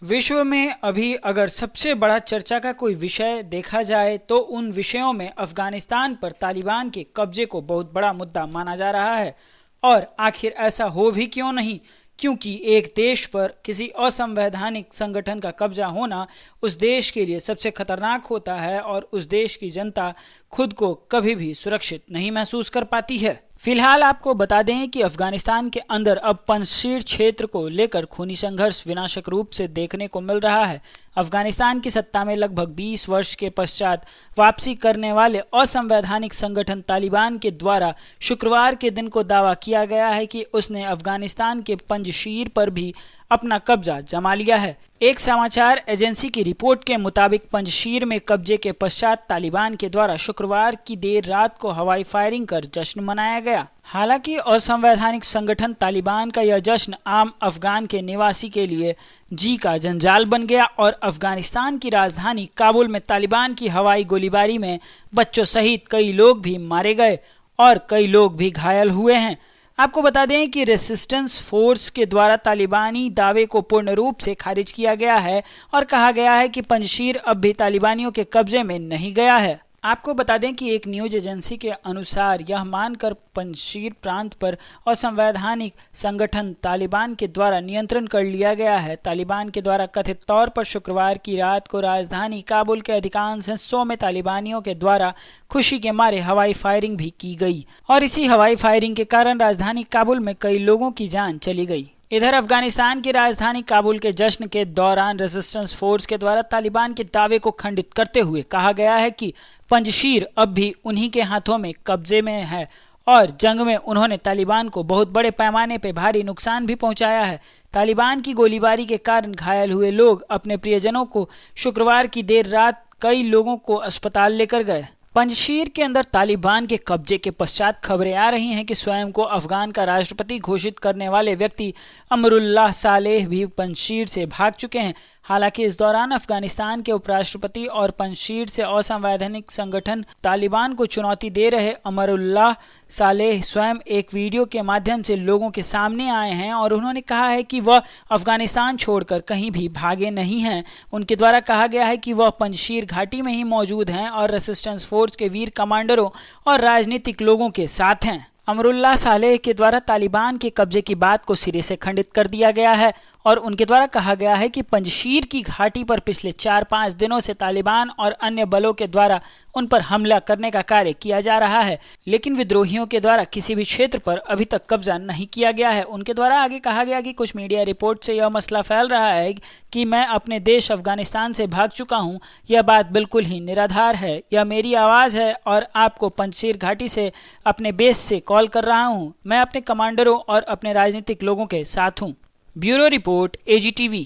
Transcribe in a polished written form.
विश्व में अभी अगर सबसे बड़ा चर्चा का कोई विषय देखा जाए तो उन विषयों में अफगानिस्तान पर तालिबान के कब्जे को बहुत बड़ा मुद्दा माना जा रहा है। और आखिर ऐसा हो भी क्यों नहीं, क्योंकि एक देश पर किसी असंवैधानिक संगठन का कब्जा होना उस देश के लिए सबसे खतरनाक होता है और उस देश की जनता खुद को कभी भी सुरक्षित नहीं महसूस कर पाती है। फिलहाल आपको बता दें कि अफगानिस्तान के अंदर अब पंजशीर क्षेत्र को लेकर खूनी संघर्ष विनाशक रूप से देखने को मिल रहा है। अफगानिस्तान की सत्ता में लगभग 20 वर्ष के पश्चात वापसी करने वाले असंवैधानिक संगठन तालिबान के द्वारा शुक्रवार के दिन को दावा किया गया है कि उसने अफगानिस्तान के पंजशीर पर भी अपना कब्जा जमा लिया है। एक समाचार एजेंसी की रिपोर्ट के मुताबिक पंजशीर में कब्जे के पश्चात तालिबान के द्वारा शुक्रवार की देर रात को हवाई फायरिंग कर जश्न मनाया गया। हालांकि असंवैधानिक संगठन तालिबान का यह जश्न आम अफगान के निवासी के लिए जी का जंजाल बन गया और अफगानिस्तान की राजधानी काबुल में तालिबान की हवाई गोलीबारी में बच्चों सहित कई लोग भी मारे गए और कई लोग भी घायल हुए हैं। आपको बता दें कि रेसिस्टेंस फोर्स के द्वारा तालिबानी दावे को पूर्ण रूप से खारिज किया गया है और कहा गया है कि पंजशीर अब भी तालिबानियों के कब्जे में नहीं गया है। आपको बता दें कि एक न्यूज एजेंसी के अनुसार यह मानकर पंजशीर प्रांत पर असंवैधानिक संगठन तालिबान के द्वारा नियंत्रण कर लिया गया है। तालिबान के द्वारा कथित तौर पर शुक्रवार की रात को राजधानी काबुल के अधिकांश हिस्सों में तालिबानियों के द्वारा खुशी के मारे हवाई फायरिंग भी की गई और इसी हवाई फायरिंग के कारण राजधानी काबुल में कई लोगों की जान चली गई। इधर अफगानिस्तान की राजधानी काबुल के जश्न के दौरान रेजिस्टेंस फोर्स के द्वारा तालिबान के दावे को खंडित करते हुए कहा गया है कि पंजशीर अब भी उन्हीं के हाथों में कब्जे में है और जंग में उन्होंने तालिबान को बहुत बड़े पैमाने पर भारी नुकसान भी पहुंचाया है। तालिबान की गोलीबारी के कारण घायल हुए लोग अपने प्रियजनों को शुक्रवार की देर रात कई लोगों को अस्पताल लेकर गए। पंजशीर के अंदर तालिबान के कब्जे के पश्चात खबरें आ रही हैं कि स्वयं को अफगान का राष्ट्रपति घोषित करने वाले व्यक्ति अमरुल्लाह सालेह भी पंजशीर से भाग चुके हैं। हालांकि इस दौरान अफगानिस्तान के उपराष्ट्रपति और पंजशीर से असंवैधानिक संगठन तालिबान को चुनौती दे रहे अमरुल्लाह सालेह स्वयं एक वीडियो के माध्यम से लोगों के सामने आए हैं और उन्होंने कहा है कि वह अफगानिस्तान छोड़कर कहीं भी भागे नहीं हैं। उनके द्वारा कहा गया है कि वह पंजशीर घाटी में ही मौजूद हैं और रेसिस्टेंस फोर्स के वीर कमांडरों और राजनीतिक लोगों के साथ हैं। अमरुल्लाह सालेह के द्वारा तालिबान के कब्जे की बात को सिरे से खंडित कर दिया गया है और उनके द्वारा कहा गया है कि पंजशीर की घाटी पर पिछले 4-5 दिनों से तालिबान और अन्य बलों के द्वारा उन पर हमला करने का कार्य किया जा रहा है, लेकिन विद्रोहियों के द्वारा किसी भी क्षेत्र पर अभी तक कब्जा नहीं किया गया है। उनके द्वारा आगे कहा गया कि कुछ मीडिया रिपोर्ट से यह मसला फैल रहा है कि मैं अपने देश अफगानिस्तान से भाग चुका हूं। यह बात बिल्कुल ही निराधार है। यह मेरी आवाज़ है और आपको पंजशीर घाटी से अपने बेस से कॉल कर रहा हूं। मैं अपने कमांडरों और अपने राजनीतिक लोगों के साथ हूं। Bureau report AGTV।